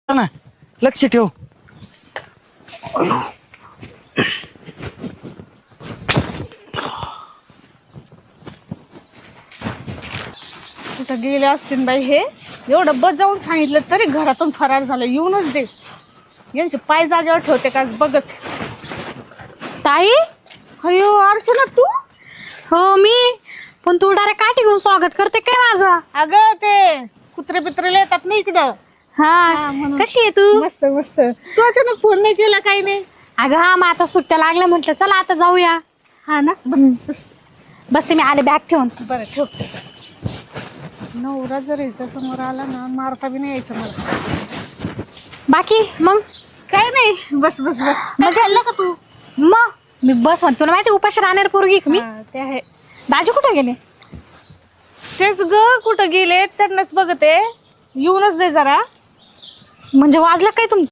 ना लक्ष ठेव. कुठं गेले असतील बाई हे. एवढं बजावून सांगितलं तरी घरातून फरार झालं. येऊनच दे. यांचे पाय जागेवर ठेवते का बघत. ताई. अयो अर्चना तू. हो मी. पण तू डायरेक्ट काठी घेऊन स्वागत करते काय माझा? अगं ते कुत्रे पित्रे येतात ना इकडं. हा म्हणून. कशी आहे तू? मस्त मस्त. तू अचानक फोन नाही केला काही नाही. अगं हा मग आता सुट्ट्या लागल्या म्हटलं चला आता जाऊया. हा ना बस. बसते मी आले बॅग ठेवून. बरं ठेव. नवरा जर याच्या समोर आला ना मारता बी नाही यायचं मला. बाकी मग काय नाही. बस बस बस. काय खाल्लं का तू? मग मी बस म्हणतो तुला माहिती उपाशी राहणार पोरगी का मी. हा, ते आहे. दाजू कुठे गेले? तेच ग कुठं गेले त्यांनाच बघते. येऊनच दे जरा. म्हणजे वाजलं काय तुमचं?